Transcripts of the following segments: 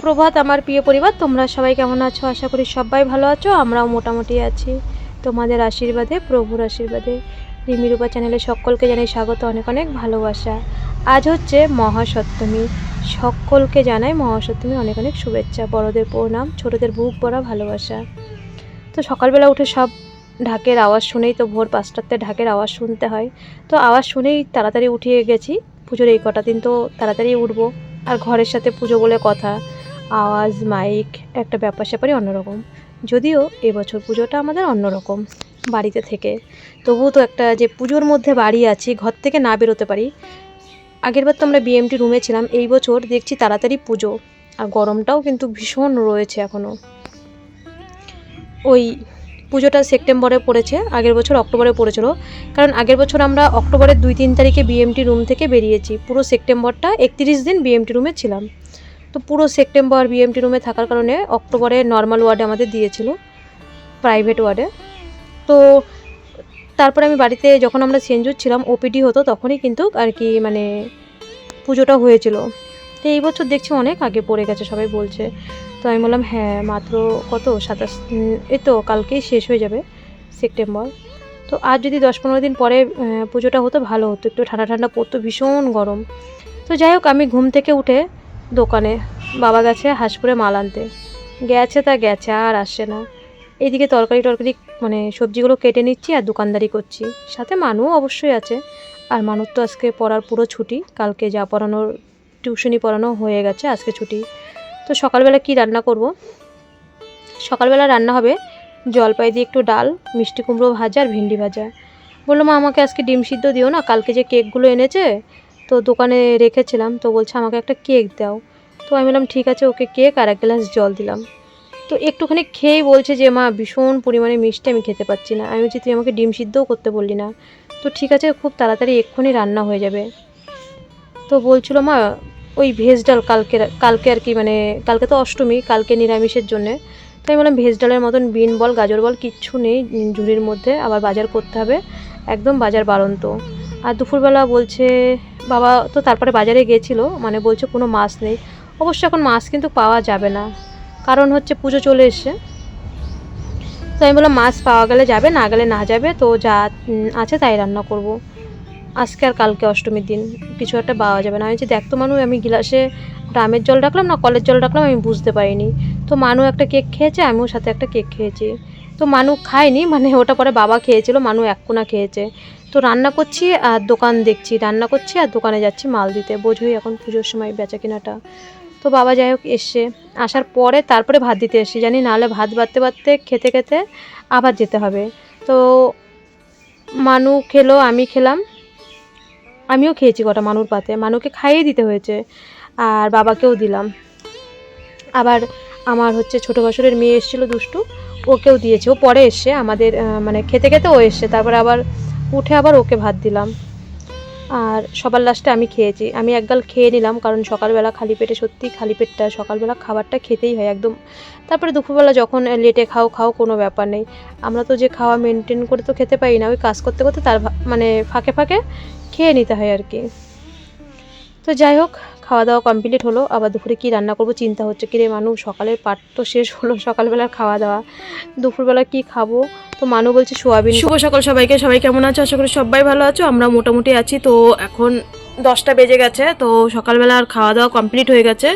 সুপ্রভাত আমার প্রিয় পরিবার, তোমরা সবাই কেমন আছো? আশা করি সবাই ভালো আছো। আমরাও মোটামুটি আছি তোমাদের আশীর্বাদে, প্রভুর আশীর্বাদে। রিমিরূপা চ্যানেলে সকলকে জানাই স্বাগত, অনেক অনেক ভালোবাসা। আজ হচ্ছে মহাসপ্তমী, সকলকে জানাই মহাসপ্তমী অনেক অনেক শুভেচ্ছা। বড়দের প্রণাম, ছোটদের বুক ভরা ভালোবাসা। তো সকালবেলা উঠে সব ঢাকের আওয়াজ শুনেই, তো ভোর 5টাতে ঢাকের আওয়াজ শুনতে হয়, তো আওয়াজ শুনেই তাড়াতাড়ি উঠিয়ে গেছি। পুজোর এই কটা দিন তো তাড়াতাড়ি উঠবো, আর ঘরের সাথে পুজো বলে কথা, আওয়াজ মাইক একটা ব্যাপার স্যাপারই অন্যরকম। যদিও এবছর পুজোটা আমাদের অন্যরকম, বাড়িতে থেকে, তবুও তো একটা যে পুজোর মধ্যে বাড়ি আছি, ঘর থেকে না বেরোতে পারি। আগেরবার তো আমরা বিএমটি রুমে ছিলাম, এই বছর দেখছি তাড়াতাড়ি পুজো, আর গরমটাও কিন্তু ভীষণ রয়েছে এখনও। ওই পুজোটা সেপ্টেম্বরে পড়েছে, আগের বছর অক্টোবরে পড়েছিল, কারণ আগের বছর আমরা অক্টোবরের 2-3 তারিখে বিএমটি রুম থেকে বেরিয়েছি। পুরো সেপ্টেম্বরটা 31 দিন বিএমটি রুমে ছিলাম। তো পুরো সেপ্টেম্বর বিএমটি রুমে থাকার কারণে অক্টোবরে নর্মাল ওয়ার্ডে আমাদের দিয়েছিল, প্রাইভেট ওয়ার্ডে। তো তারপরে আমি বাড়িতে যখন আমরা সেন্ট জর্জ ছিলাম, ওপিডি হতো, তখনই কিন্তু আর কি মানে পুজোটা হয়েছিল। তো এই বছর দেখছি অনেক আগে পড়ে গেছে, সবাই বলছে। তো আমি বললাম হ্যাঁ, মাত্র কত 27, এই তো কালকেই শেষ হয়ে যাবে সেপ্টেম্বর। তো আর যদি 10-15 দিন পরে পুজোটা হতো ভালো হতো, একটু ঠান্ডা ঠান্ডা পড়তো, ভীষণ গরম। তো যাই হোক, আমি ঘুম থেকে উঠে দোকানে, বাবা গেছে হাঁসপুরে মাল আনতে, গেছে তা গেছে, আর আসছে না। এইদিকে তরকারি মানে সবজিগুলো কেটে নিচ্ছি আর দোকানদারি করছি, সাথে মানুও অবশ্যই আছে। আর মানুষ তো আজকে পড়ার পুরো ছুটি, কালকে যা পড়ানোর টিউশনি পড়ানো হয়ে গেছে, আজকে ছুটি। তো সকালবেলা কি রান্না করব? সকালবেলা রান্না হবে জলপাই দিয়ে একটু ডাল, মিষ্টি কুমড়ো ভাজা আর ভিন্ডি ভাজা। বললো মা আমাকে আজকে ডিম সিদ্ধ দিও না, কালকে যে কেকগুলো এনেছে তো দোকানে রেখেছিলাম, তো বলছে আমাকে একটা কেক দাও। তো আমি বললাম ঠিক আছে, ওকে কেক আর 1 গ্লাস জল দিলাম। তো একটুখানি খেয়েই বলছে যে মা ভীষণ পরিমাণে মিষ্টি, আমি খেতে পাচ্ছি না। আমি বলছি তুই আমাকে ডিম সিদ্ধও করতে বললি না। তো ঠিক আছে, খুব তাড়াতাড়ি এক্ষুনি রান্না হয়ে যাবে। তো বলছিল মা ওই ভেজ ডাল কালকে আর কি, মানে কালকে তো অষ্টমী, কালকে নিরামিষের জন্যে। তো আমি বললাম ভেজ ডালের মতন বিন বল গাজর বল কিচ্ছু নেই ঝুড়ির মধ্যে, আবার বাজার করতে হবে, একদম বাজার বাড়ন্ত। আর দুপুরবেলা বলছে বাবা, তো তারপরে বাজারে গিয়েছিল, মানে বলছে কোনো মাছ নেই। অবশ্য এখন মাছ কিন্তু পাওয়া যাবে না, কারণ হচ্ছে পুজো চলে এসছে। তো আমি বললাম মাছ পাওয়া গেলে যাবে, না গেলে না যাবে, তো যা আছে তাই রান্না করব। আজকে আর কালকে অষ্টমীর দিন কিছু একটা পাওয়া যাবে না। আমি যে দেখতো মানু, আমি গিলাসে ড্রামের জল রাখলাম না কলের জল রাখলাম, আমি বুঝতে পারিনি। তো মানু একটা কেক খেয়েছে, আমিও সাথে একটা কেক খেয়েছি। তো মানু খায়নি, মানে ওটা পরে বাবা খেয়েছিল, মানু 1 কোনা খেয়েছে। তো রান্না করছি আর দোকান দেখছি, রান্না করছি আর দোকানে যাচ্ছি মাল দিতে। বোঝোই এখন পুজোর সময় বেচা কেনাটা। তো বাবা যাই হোক এসছে, আসার পরে তারপরে ভাত দিতে এসছি, জানি নাহলে ভাত বাড়তে বাড়তে খেতে খেতে আবার যেতে হবে। তো মানু খেলো, আমি খেলাম, আমিও খেয়েছি কটা মানুর পাতে, মানুকে খাইয়ে দিতে হয়েছে, আর বাবাকেও দিলাম। আবার আমার হচ্ছে ছোটো ভাসুরের মেয়ে এসেছিলো দুষ্টু, ওকেও দিয়েছে, ও পরে এসছে আমাদের, মানে খেতে খেতে ও এসছে, তারপরে আবার উঠে আবার ওকে ভাত দিলাম। আর সবার লাস্টে আমি খেয়েছি, আমি 1 গাল খেয়ে নিলাম, কারণ সকালবেলা খালি পেটে, সত্যি খালি পেটটা সকালবেলা খাবারটা খেতেই হয় একদম। তারপরে দুপুরবেলা যখন লেটে খাও কোনো ব্যাপার নেই, আমরা তো যে খাওয়া মেনটেন করে তো খেতে পারি না, ওই কাজ করতে করতে তার মানে ফাঁকে ফাঁকে খেয়ে নিতে হয় আর কি। তো যাই হোক, খাওয়া দাওয়া কমপ্লিট হলো, আবার দুপুরে কি রান্না করব চিন্তা হচ্ছে। কিরে মানু, সকালের পাট তো শেষ হলো, সকালবেলার খাওয়া দাওয়া, দুপুরবেলা কি খাবো? তো মানু বলছে সোয়াবিন। শুভ সকাল সবাইকে, সবাই কেমন আছো? আশা করি সবাই ভালো আছো, আমরা মোটামুটি আছি। তো এখন 10টা বেজে গেছে, তো সকালবেলার খাওয়া দাওয়া কমপ্লিট হয়ে গেছে,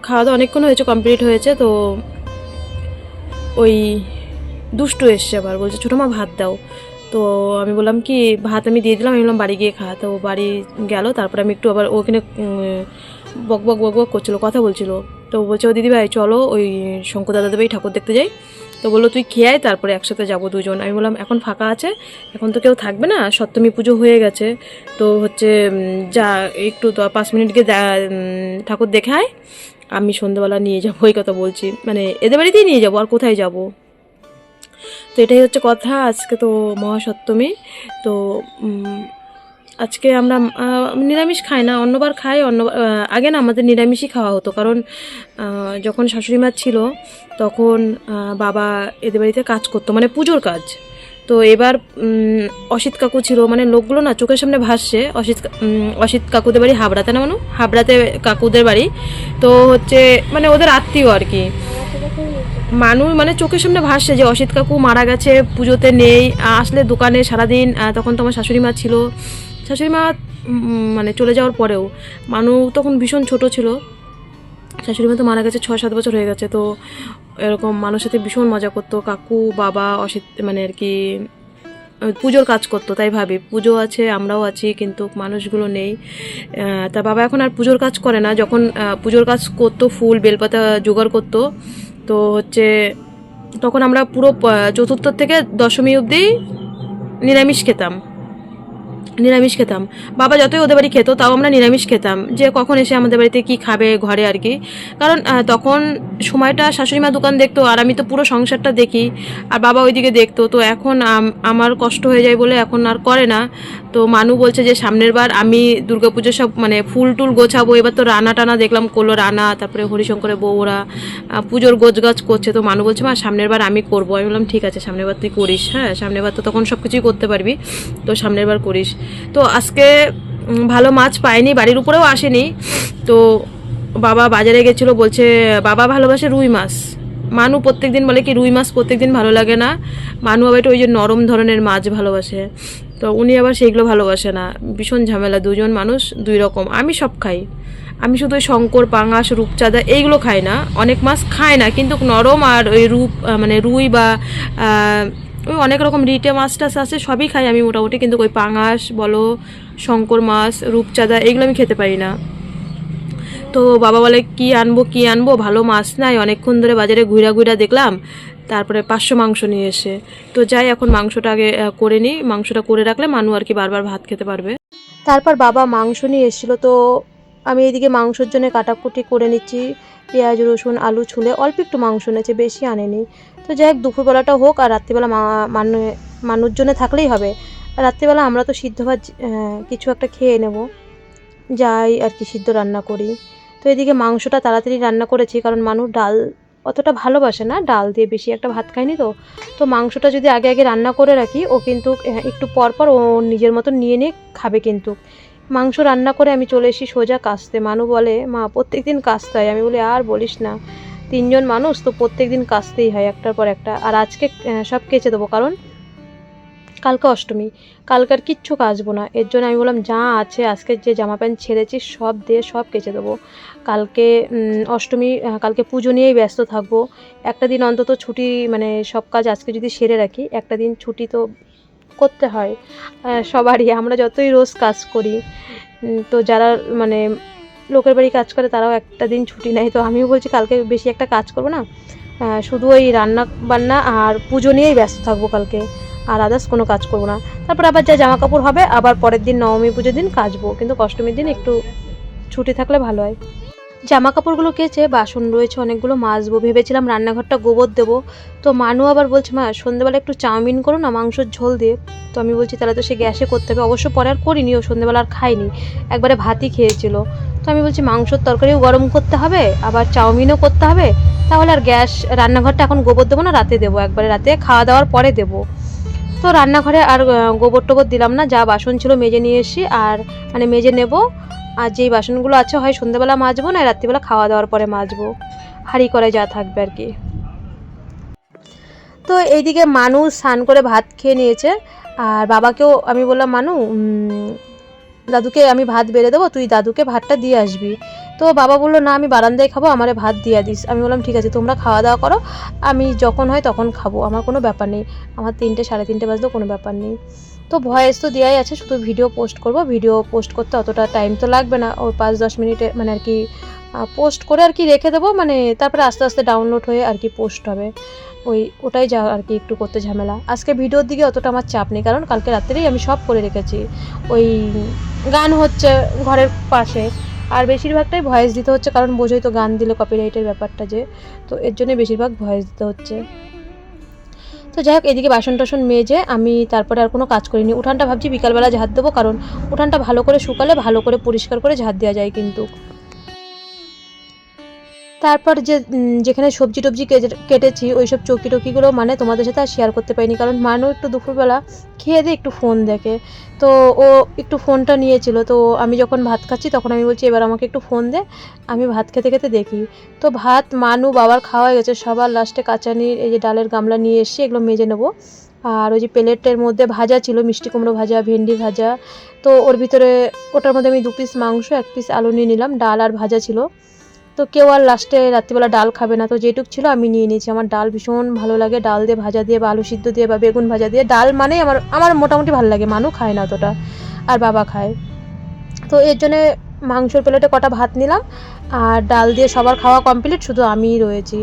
খাওয়া দাওয়া অনেকক্ষণ হয়েছে, কমপ্লিট হয়েছে। তো ওই দুষ্টু এসছে, আবার বলছে ছোটো মা ভাত দাও। তো আমি বললাম কি ভাত আমি দিয়ে দিলাম, আমি বললাম বাড়ি গিয়ে খা। তো বাড়ি গেল, তারপরে আমি একটু আবার ওখানে বক বক বক বক করছিলো, কথা বলছিল। তো বলছে ও দিদিভাই চলো ওই শঙ্কর দাদা দেবেই ঠাকুর দেখতে যাই। তো বললো তুই খেয়ে আয়, তারপরে একসাথে যাবো দুজন। আমি বললাম এখন ফাঁকা আছে, এখন তো কেউ থাকবে না, সপ্তমী পুজো হয়ে গেছে, তো হচ্ছে যা একটু 5 মিনিট গিয়ে ঠাকুর দেখে আয়, আমি সন্ধ্যেবেলা নিয়ে যাবো, ওই কথা বলছি, মানে এদের বাড়িতেই নিয়ে যাবো, আর কোথায় যাব। তো এটাই হচ্ছে কথা। আজকে তো মহাসপ্তমী, তো আজকে আমরা নিরামিষ খাই না, অন্যবার খাই, আগে না আমাদের নিরামিষই খাওয়া হতো, কারণ যখন শাশুড়ি মা ছিল তখন বাবা এদের বাড়িতে কাজ করতো, মানে পুজোর কাজ, তো এবার অসিত কাকু ছিল, মানে লোকগুলো না চোখের সামনে ভাসছে। অসিত কাকুদের বাড়ি হাবড়াতে, না মানু হাবড়াতে কাকুদের বাড়ি, তো হচ্ছে মানে ওদের আত্মীয় আর কি। মানুষ মানে চোখের সামনে ভাসছে যে অসিত কাকু মারা গেছে, পুজোতে নেই, আসলে দোকানে সারাদিন। তখন তো আমার শাশুড়ি মা ছিল, শাশুড়ি মা মানে চলে যাওয়ার পরেও মানু তখন ভীষণ ছোট ছিল। শাশুড়ি মা তো মারা গেছে 6-7 বছর হয়ে গেছে। তো এরকম মানুষের সাথে ভীষণ মজা করতো কাকু, বাবা, অসিত মানে আর কি পুজোর কাজ করতো। তাই ভাবি পুজো আছে, আমরাও আছি, কিন্তু মানুষগুলো নেই। তা বাবা এখন আর পুজোর কাজ করে না। যখন পুজোর কাজ করতো, ফুল বেলপাতা জোগাড় করতো, তো হচ্ছে তখন আমরা পুরো চতুর্থ থেকে দশমী অবধি নিরামিষ খেতাম। বাবা যতই ওদের বাড়ি খেত, তাও আমরা নিরামিষ খেতাম, যে কখন এসে আমাদের বাড়িতে কি খাবে ঘরে আর কি। কারণ তখন সময়টা শাশুড়ি মা দোকান দেখতো, আর আমি তো পুরো সংসারটা দেখি, আর বাবা ওইদিকে দেখতো। তো এখন আমার কষ্ট হয়ে যায় বলে এখন আর করে না। তো মানু বলছে যে সামনের বার আমি দুর্গাপুজো সব মানে ফুল টুল গোছাবো। এবার তো রানা টানা দেখলাম করলো, রানা, তারপরে হরিশঙ্করের বউরা পুজোর গোছগাছ করছে। তো মানু বলছে মা সামনের বার আমি করবো। আমি বললাম ঠিক আছে, সামনের বার তুই করিস, হ্যাঁ সামনের বার তো তখন সব কিছুই করতে পারবি, তো সামনের বার করিস। তো আজকে ভালো মাছ পাইনি, বাড়ির উপরেও আসেনি। তো বাবা বাজারে গেছিলো, বলছে বাবা ভালোবাসে রুই মাছ। মানু প্রত্যেকদিন বলে কি রুই মাছ প্রত্যেকদিন ভালো লাগে না, মানু আবার একটু ওই যে নরম ধরনের মাছ ভালোবাসে। তো উনি আবার সেইগুলো ভালোবাসে না, ভীষণ ঝামেলা, দুজন মানুষ দুই রকম। আমি সব খাই, আমি শুধু ওই শঙ্কর, পাঙাশ, রূপচাঁদা এইগুলো খাই না। অনেক মাছ খায় না, কিন্তু নরম আর ওই মানে রুই বা ওই অনেক রকম রিটে মাছ টাছ আছে সবই খাই আমি মোটামুটি, কিন্তু ওই পাঙাশ বলো, শঙ্কর মাছ, রূপচাঁদা এইগুলো আমি খেতে পারি না। তো বাবা বলে কি আনবো, ভালো মাছ নাই। অনেকক্ষণ ধরে বাজারে ঘুরা দেখলাম, তারপরে 500 মাংস নিয়ে এসে। তো যাই এখন মাংসটা আগে করে নিই, মাংসটা করে রাখলে মানু আর কি বারবার ভাত খেতে পারবে। তারপর বাবা মাংস নিয়ে এসেছিলো, তো আমি এদিকে মাংসের জন্য কাটাকুটি করে নিচ্ছি, পেঁয়াজ রসুন আলু ছুলে। অল্প একটু মাংস এনেছে, বেশি আনেনি। তো যাই হোক, দুপুরবেলাটা হোক, আর রাত্রিবেলা মানুষ জন্য থাকলেই হবে। আর রাত্রিবেলা আমরা তো সিদ্ধ ভাত কিছু একটা খেয়ে নেব, যাই আর কি সিদ্ধ রান্না করি। তো এদিকে মাংসটা তাড়াতাড়ি রান্না করেছি, কারণ মানুষ ডাল অতটা ভালোবাসে না, ডাল দিয়ে বেশি একটা ভাত খায়নি। তো মাংসটা যদি আগে রান্না করে রাখি, ও কিন্তু একটু পর ও নিজের মতো নিয়ে খাবে। কিন্তু মাংস রান্না করে আমি চলে এসেছি সোজা কাস্তে। মানু বলে মা প্রত্যেক দিন কাস্তে হয়। আমি বলি আর বলিস না, 3 জন মানুষ তো প্রত্যেক দিন কাস্তেই হয় একটার পর একটা। আর আজকে সব কেচে দেবো, কারণ কালকে অষ্টমী, কালকে আর কিচ্ছু কাচবো না। এর জন্য আমি বললাম যা আছে আজকে যে জামা প্যান্ট ছেড়েছি সব দিয়ে সব কেচে দেবো। কালকে অষ্টমী, কালকে পুজো নিয়েই ব্যস্ত থাকবো। একটা দিন অন্তত ছুটি, মানে সব কাজ আজকে যদি সেরে রাখি, একটা দিন ছুটি তো করতে হয় সবারই। আমরা যতই রোজ কাজ করি, তো যারা মানে লোকের বাড়ি কাজ করে তারাও একটা দিন ছুটি নেয়। তো আমিও বলছি কালকে বেশি একটা কাজ করবো না, শুধু ওই রান্না বান্না আর পুজো নিয়েই ব্যস্ত থাকবো কালকে, আর আদার্স কোনো কাজ করবো না। তারপর আবার যা জামা কাপড় হবে আবার পরের দিন নবমী পুজোর দিন কাচবো, কিন্তু অষ্টমীর দিন একটু ছুটি থাকলে ভালো হয়। জামা কাপড়গুলো কেচে বাসন রয়েছে অনেকগুলো মাজবো। ভেবেছিলাম রান্নাঘরটা গোবর দেবো। তো মানু আবার বলছে মা সন্ধ্যেবেলা একটু চাউমিন করো না মাংসের ঝোল দিয়ে। তো আমি বলছি তাহলে তো সে গ্যাসে করতে হবে। অবশ্য পরে আর করিনি, ও সন্ধ্যেবেলা আর খাইনি, একবারে ভাতই খেয়েছিল। তো আমি বলছি মাংসর তরকারিও গরম করতে হবে, আবার চাউমিনও করতে হবে, তাহলে আর গ্যাস রান্নাঘরটা এখন গোবর দেবো না, রাতে দেবো, একবারে রাতে খাওয়া দাওয়ার পরে দেবো। তো রান্নাঘরে আর গোবর টোবর দিলাম না, যা বাসন ছিল মেজে নিয়ে এসি, আর মানে মেজে নেব। আর যেই বাসনগুলো আছে হয় সন্ধ্যেবেলা মাজবো, না রাত্রিবেলা খাওয়া দাওয়ার পরে মাজবো, হাঁড়ি করে যা থাকবে আর কি। তো এইদিকে মানু স্নান করে ভাত খেয়ে নিয়েছে, আর বাবাকেও আমি বললাম মানু দাদুকে আমি ভাত বেড়ে দেবো, তুই দাদুকে ভাতটা দিয়ে আসবি। তো বাবা বললো না আমি বারান্দায় খাবো, আমারে ভাত দিয়ে দিস। আমি বললাম ঠিক আছে তোমরা খাওয়া দাওয়া করো, আমি যখন হয় তখন খাবো, আমার কোনো ব্যাপার নেই, আমার 3টে 3:30 বাজলেও কোনো ব্যাপার নেই। তো ভয়েস তো দেওয়াই আছে, শুধু ভিডিও পোস্ট করব। ভিডিও পোস্ট করতে অতটা টাইম তো লাগবে না, ওই 5-10 মিনিটে মানে আর কি পোস্ট করে আর কি রেখে দেবো, মানে তারপরে আস্তে আস্তে ডাউনলোড হয়ে আর কি পোস্ট হবে। ওটাই যা আর কি একটু করতে ঝামেলা। আজকে ভিডিওর দিকে অতটা আমার চাপ নেই, কারণ কালকে রাত্রেই আমি সব করে রেখেছি। ওই গান হচ্ছে ঘরের পাশে, আর বেশিরভাগটাই ভয়েস দিতে হচ্ছে, কারণ বোঝোই তো গান দিলে কপিরাইটের ব্যাপারটা যে, তো এর জন্য বেশিরভাগ ভয়েস দিতে হচ্ছে। তো যাই হোক, এদিকে বাসন টাসন মেজে আমি তারপরে আর কোনো কাজ করিনি। উঠানটা ভাবছি বিকালবেলা ঝাঁট দেবো, কারণ উঠানটা ভালো করে শুকালে ভালো করে পরিষ্কার করে ঝাঁট দেওয়া যায় কিন্তু। তারপর যেখানে সবজি টবজি কেটেছি ওই সব চৌকি টকিগুলো মানে তোমাদের সাথে আর শেয়ার করতে পারিনি, কারণ মানু একটু দুপুরবেলা খেয়ে দিয়ে একটু ফোন দেখে, তো ও একটু ফোনটা নিয়েছিল। তো আমি যখন ভাত খাচ্ছি তখন আমি বলছি এবার আমাকে একটু ফোন দে, আমি ভাত খেতে খেতে দেখি। তো ভাত মানু বাবার খাওয়া হয়ে গেছে, সবার লাস্টে কাঁচানির এই যে ডালের গামলা নিয়ে এসেছি, এগুলো মেজে নেবো। আর ওই যে প্লেটের মধ্যে ভাজা ছিল, মিষ্টি কুমড়ো ভাজা, ভেন্ডি ভাজা, তো ওর ভিতরে ওটার মধ্যে আমি 2 পিস মাংস 1 পিস আলু নিয়ে নিলাম, ডাল আর ভাজা ছিল। তো কেউ আর লাস্টে রাত্রিবেলা ডাল খাবে না, তো যেটুক ছিল আমি নিয়ে নিয়েছি। আমার ডাল ভীষণ ভালো লাগে, ডাল দিয়ে ভাজা দিয়ে বা আলু সিদ্ধ দিয়ে বা বেগুন ভাজা দিয়ে ডাল মানে আমার মোটামুটি ভালো লাগে। মানু খায় না অতটা, আর বাবা খায়। তো এর জন্যে মাংসর প্লেটে কটা ভাত নিলাম, আর ডাল দিয়ে সবার খাওয়া কমপ্লিট, শুধু আমিই রয়েছি।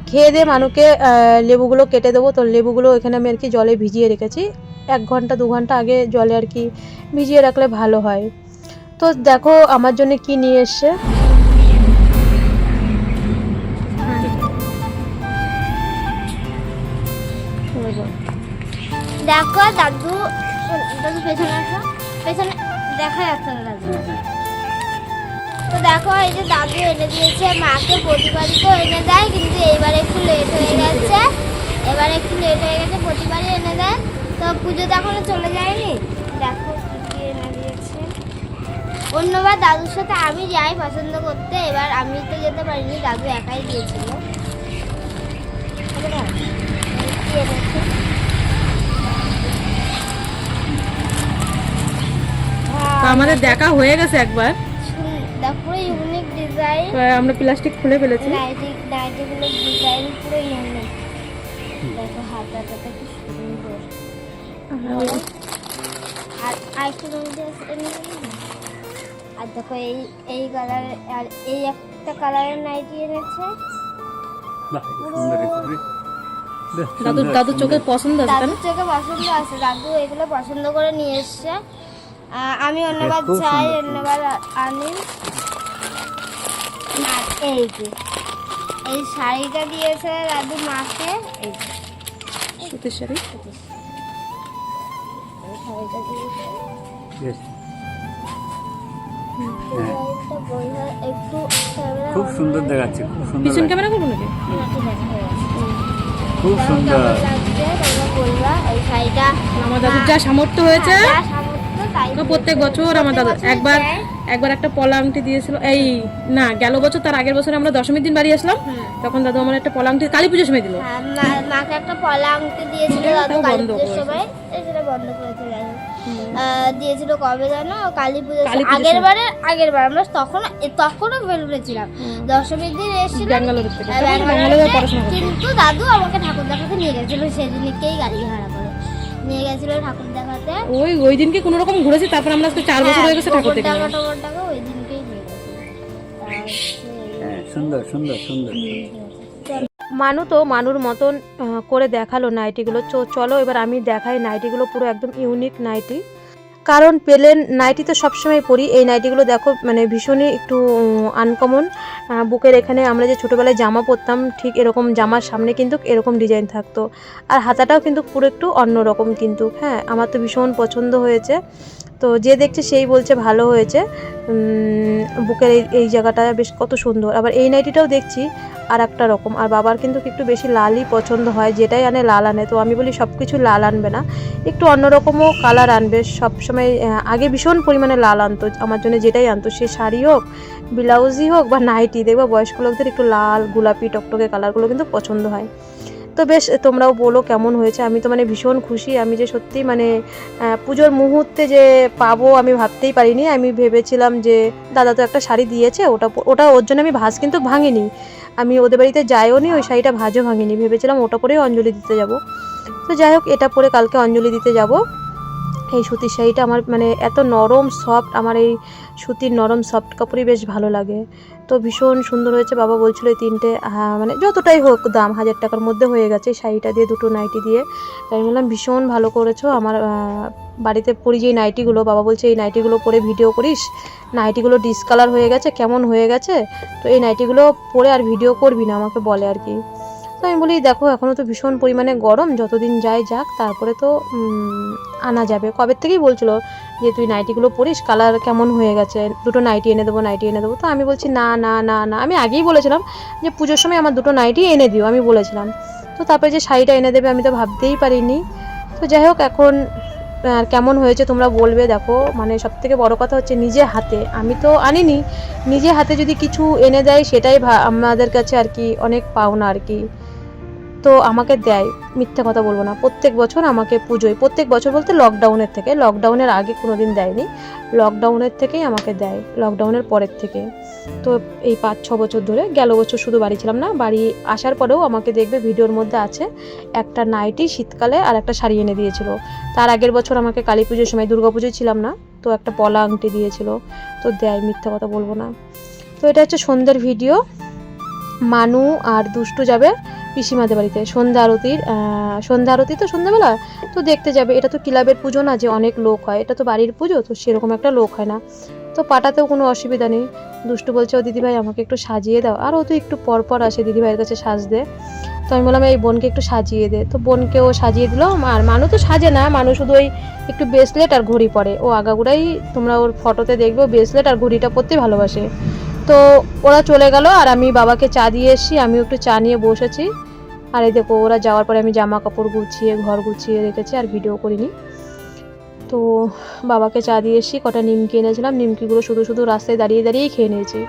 খেয়ে দিয়ে মানুকে লেবুগুলো কেটে দেবো। তো লেবুগুলো এখানে আমি আর কি জলে ভিজিয়ে রেখেছি, 1 ঘন্টা 2 ঘন্টা আগে জলে আর কি ভিজিয়ে রাখলে ভালো হয়। তো দেখো আমার জন্য কি নিয়ে এসছে। দেখো দাদু, দাদু পেছনে আসো, পেছনে দেখা যাচ্ছে না দাদু। তো দেখো এই যে দাদু এনে দিয়েছে, মাকে প্রতিবারই তো এনে দেয়, কিন্তু এইবার একটু লেট হয়ে গেছে, প্রতিবারই এনে দেয়। তো পুজো তো এখনো চলে যায়নি, দেখো কি কি এনে দিয়েছে। অন্যবার দাদুর সাথে আমি যাই পছন্দ করতে, এবার আমি তো যেতে পারিনি, দাদু একাই গিয়েছিল। কি এনেছে আমাদের দেখা হয়ে গেছে একবার, পুরো ইউনিক ডিজাইন, আমরা প্লাস্টিক খুলে ফেলেছি। নাইটিগুলো ডিজাইন পুরো ইউনিক। দেখো হাতাটা কি সুন্দর, আর আরেকটু আর দেখো এই কালার, আর এই একটা কালারের নাইটি এনেছে। দাদুর চোখে পছন্দ আছে, দাদুর চোখে পছন্দ আছে, দাদু এগুলো পছন্দ করে নিয়ে এসছে। আমি অন্যবার চাই, অন্যবার আনি। আর এই যে এই শাড়িটা দিয়েছে দাদু মাকে, এই সুতির শাড়ি, শাড়িটা দিয়েছে। একটু খুব সুন্দর দেখাচ্ছে, খুব সুন্দর পিছন ক্যামেরা করবো নাকি? খুব সুন্দর লাগছে, তোমরা বলবা এই শাড়িটা। আমার দাদুর যা সামর্থ্য হয়েছে, যা সামর্থ্য তাই প্রত্যেক বছর আমার দাদু একবার একটা পলা আংটি দিয়েছিল। এই না, গেল বছর, তার আগের বছর আমরা দশমীর দিন বাড়ি আসলাম, তখন দাদু আমার একটা পলা আংটি কালী পুজোর সময় দিল। মাকে একটা পলা আংটি দিয়েছিল দাদু কালী পুজোর সময়, সেটা বন্ধ করেছে দিয়েছিল কবে জানো, কালী পুজো আগের বার আমরা তখনও বেলুড়ে ছিলাম, দশমীর দিন এসেছিলাম কিন্তু দাদু আমাকে ঠাকুর দেখাতে নিয়ে গেছিল, সেদিনকেই গাড়ি ভাড়া করে নিয়ে গেছিল ঠাকুর দেখাতে। ওই দিনকে কোনো রকম ঘুরেছি, তারপর আমরা আজকে 4 বছর হয়ে গেছে ঠাকুর দেখতে। টাকা ওই দিনকেই নিয়ে গেছিল। সুন্দর সুন্দর সুন্দর। মানুর মতন করে দেখালো নাইটিগুলো। চলো এবার আমি দেখাই নাইটিগুলো, পুরো একদম ইউনিক নাইটি। কারণ প্লেন নাইটি তো সবসময় পরি, এই নাইটিগুলো দেখো মানে ভীষণই একটু আনকমন। বুকের এখানে আমরা যে ছোটোবেলায় জামা পরতাম ঠিক এরকম জামার সামনে কিন্তু এরকম ডিজাইন থাকতো, আর হাতাটাও কিন্তু পুরো একটু অন্যরকম কিন্তু। হ্যাঁ, আমার তো ভীষণ পছন্দ হয়েছে, তো যে দেখছে সেই বলছে ভালো হয়েছে। বুকের এই জায়গাটা বেশ কত সুন্দর। আবার এই নাইটিটাও দেখছি আর একটা রকম, আর বাবার কিন্তু একটু বেশি লালই পছন্দ হয়, যেটাই আনে লাল আনে। তো আমি বলি সব কিছু লাল আনবে না, একটু অন্যরকমও কালার আনবে। সবসময় আগে ভীষণ পরিমাণে লাল আনতো আমার জন্য, যেটাই আনতো, সে শাড়ি হোক, ব্লাউজই হোক বা নাইটি, দেখবা বয়স্ক লোকদের একটু লাল গোলাপি টকটকে কালারগুলো কিন্তু পছন্দ হয়। তো বেশ, তোমরাও বলো কেমন হয়েছে। আমি তো মানে ভীষণ খুশি, আমি যে সত্যি মানে পুজোর মুহূর্তে যে পাবো আমি ভাবতেই পারিনি। আমি ভেবেছিলাম যে দাদা তো একটা শাড়ি দিয়েছে, ওটা ওর জন্য আমি ভাঁজ কিন্তু ভাঙিনি, আমি ওদের বাড়িতে যাইও নি, ওই শাড়িটা ভাঁজও ভাঙিনি, ভেবেছিলাম ওটা পরেই অঞ্জলি দিতে যাব। তো যাই হোক, এটা পরে কালকে অঞ্জলি দিতে যাব। এই সুতির শাড়িটা আমার মানে এত নরম সফট, আমার এই সুতির নরম সফট কাপড়ই বেশ ভালো লাগে। তো ভীষণ সুন্দর হয়েছে। বাবা বলছিল এই 3টে মানে যতটাই হোক দাম 1000 টাকার মধ্যে হয়ে গেছে শাড়িটা দিয়ে, 2টো নাইটি দিয়ে। তাই বললাম ভীষণ ভালো করেছো। আমার বাড়িতে পরি যেই নাইটিগুলো, বাবা বলছে এই নাইটিগুলো পরে ভিডিও করিস, নাইটিগুলো ডিসকালার হয়ে গেছে, কেমন হয়ে গেছে, তো এই নাইটিগুলো পরে আর ভিডিও করবি না, আমাকে বলে আর কি। তো আমি বলি দেখো এখনও তো ভীষণ পরিমাণে গরম, যতদিন যাক, তারপরে তো আনা যাবে। কবে থেকেই বলছিল যে তুই নাইটিগুলো পরিস, কালার কেমন হয়ে গেছে, দুটো নাইটি এনে দেবো। তো আমি বলছি না না না না, আমি আগেই বলেছিলাম যে পুজোর সময় আমার দুটো নাইটি এনে দিও, আমি বলেছিলাম। তো তারপরে যে শাড়িটা এনে দেবে আমি তো ভাবতেই পারিনি। তো যাই হোক, এখন কেমন হয়েছে তোমরা বলবে। দেখো মানে সবথেকে বড় কথা হচ্ছে নিজে হাতে, আমি তো আনিনি, নিজে হাতে যদি কিছু এনে দেয় সেটাই আমাদের কাছে আর কি অনেক পাওনা আর কি। তো আমাকে দেয়, মিথ্যে কথা বলবো না, প্রত্যেক বছর আমাকে পুজোয়, প্রত্যেক বছর বলতে লকডাউনের আগে কোনো দিন দেয়নি, লকডাউনের থেকেই আমাকে দেয়, লকডাউনের পরের থেকে। তো এই 5-6 বছর ধরে, গেল বছর শুধু বাড়ি ছিলাম না, বাড়ি আসার পরেও আমাকে দেখবে ভিডিওর মধ্যে আছে একটা নাইটি শীতকালে আর একটা শাড়ি এনে দিয়েছিল। তার আগের বছর আমাকে কালী পুজোর সময়, দুর্গা পুজোয় ছিলাম না, তো একটা পলা আংটি দিয়েছিল। তো দেয়, মিথ্যে কথা বলবো না। তো এটা হচ্ছে সন্ধ্যের ভিডিও। মানু আর দুষ্টু যাবে পিসিমাদের বাড়িতে সন্ধ্যা আরতি, তো সন্ধ্যাবেলা তো দেখতে যাবে। এটা তো ক্লাবের পুজো না যে অনেক লোক হয়, এটা তো বাড়ির পুজো, তো সেরকম একটা লোক হয় না। তো পাঠাতেও কোনো অসুবিধা নেই। দুষ্টু বলছে ও দিদিভাই আমাকে একটু সাজিয়ে দাও, আর ও তো একটু পর আসে দিদিভাইয়ের কাছে সাজতে। তো আমি বললাম এই বোনকে একটু সাজিয়ে দে, তো বোনকেও সাজিয়ে দিল। আর মানু তো সাজে না, মানু শুধু ওই একটু ব্রেসলেট আর ঘড়ি পরে, ও আগাগোড়াই তোমরা ওর ফটোতে দেখবে ব্রেসলেট আর ঘড়িটা পরতে ভালোবাসে। তো ওরা চলে গেল আর আমি বাবাকে চা দিয়ে এসেছি, আমিও একটু চা নিয়ে বসেছি। আর এই দেখো ওরা যাওয়ার পরে আমি জামা কাপড় গুছিয়ে ঘর গুছিয়ে রেখেছি, আর ভিডিও করিনি। তো বাবাকে চা দিয়ে এসেছি, কটা নিমকি এনেছিলাম, নিমকিগুলো শুধু রাস্তায় দাঁড়িয়েই খেয়ে নিয়েছি।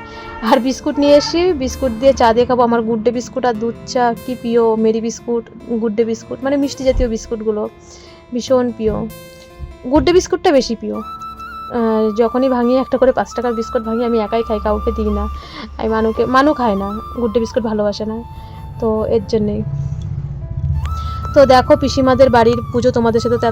আর বিস্কুট নিয়ে এসেছি, বিস্কুট দিয়ে চা দিয়ে খাবো। আমার গুড ডে বিস্কুট আর দুধ চা কি প্রিয়, Mary biscuit, good day biscuit, মানে মিষ্টি জাতীয় বিস্কুটগুলো ভীষণ প্রিয়। গুড ডে বিস্কুটটা বেশি প্রিয়। যখনই ভাঙি একটা করে 5 টাকার বিস্কুট ভাঙি, আমি একাই খাই, কাউকে দিই না। আমি মানু খায় না, গুড ডে বিস্কুট ভালোবাসে না, তো এর জন্যেই। তো দেখো পিসিমাদের বাড়ির পুজো তোমাদের সাথে তো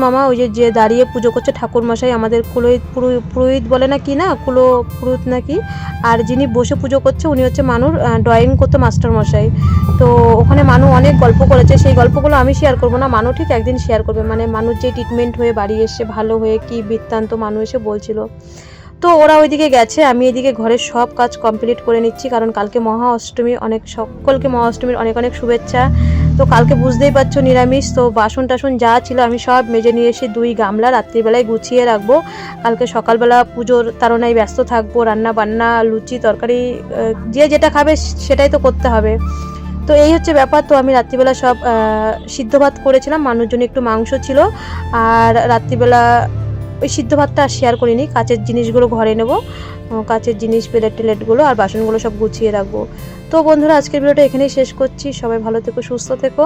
মামা ওই যে দাঁড়িয়ে পুজো করছে ঠাকুর মশাই, আমাদের পুরোহিত বলে না কি না, পুরোহিত নাকি। আর যিনি বসে পুজো করছে উনি হচ্ছে মানুর ড্রয়িং করতো মাস্টার মশাই। তো ওখানে মানু অনেক গল্প করেছে, সেই গল্পগুলো আমি শেয়ার করবো না, মানু ঠিক একদিন শেয়ার করবে। মানে মানুষ যে ট্রিটমেন্ট হয়ে বাড়ি এসে ভালো হয়ে কি বৃত্তান্ত মানু এসে বলছিল। তো ওরা ওইদিকে গেছে, আমি এদিকে ঘরের সব কাজ কমপ্লিট করে নিচ্ছি, কারণ কালকে মহা অষ্টমী। সকলকে মহা অষ্টমীর অনেক অনেক শুভেচ্ছা। তো কালকে বুঝতেই পারছো নিরামিষ, তো বাসন টাসন যা ছিল আমি সব মেজে নিয়ে এসে 2 গামলা রাত্রিবেলায় গুছিয়ে রাখবো। কালকে সকালবেলা পুজোর তাড়নায় ব্যস্ত থাকবো, রান্না বান্না লুচি তরকারি যে যেটা খাবে সেটাই তো করতে হবে। তো এই হচ্ছে ব্যাপার। তো আমি রাত্রিবেলা সব সিদ্ধ ভাত করেছিলাম, মানুষের জন্য একটু মাংস ছিল। আর রাত্রিবেলা ওই সিদ্ধ ভাতটা আর শেয়ার করিনি, কাচের জিনিসগুলো ঘরে নেব, কাচের জিনিস প্লেটগুলো আর বাসনগুলো সব গুছিয়ে রাখবো। তো বন্ধুরা আজকের ভিডিওটা এখানেই শেষ করছি। সবাই ভালো থেকো, সুস্থ থেকো,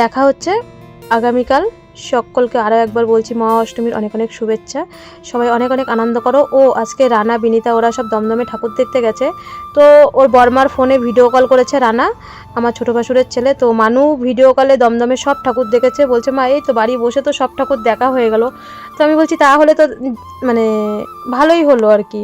দেখা হচ্ছে আগামীকাল। সকলকে আরও একবার বলছি মহা অষ্টমীর অনেক অনেক শুভেচ্ছা। সবাই অনেক অনেক আনন্দ করো। ও আজকে রানা বিনিতা ওরা সব দমদমে ঠাকুর দেখতে গেছে, তো ওর বর্মার ফোনে ভিডিও কল করেছে রানা, আমার ছোটো ভাসুরের ছেলে। তো মানু ভিডিও কলে দমদমে সব ঠাকুর দেখেছে, বলছে মা এই তো বাড়ি বসে তো সব ঠাকুর দেখা হয়ে গেল। তো আমি বলছি তাহলে তো মানে ভালোই হলো আর কি।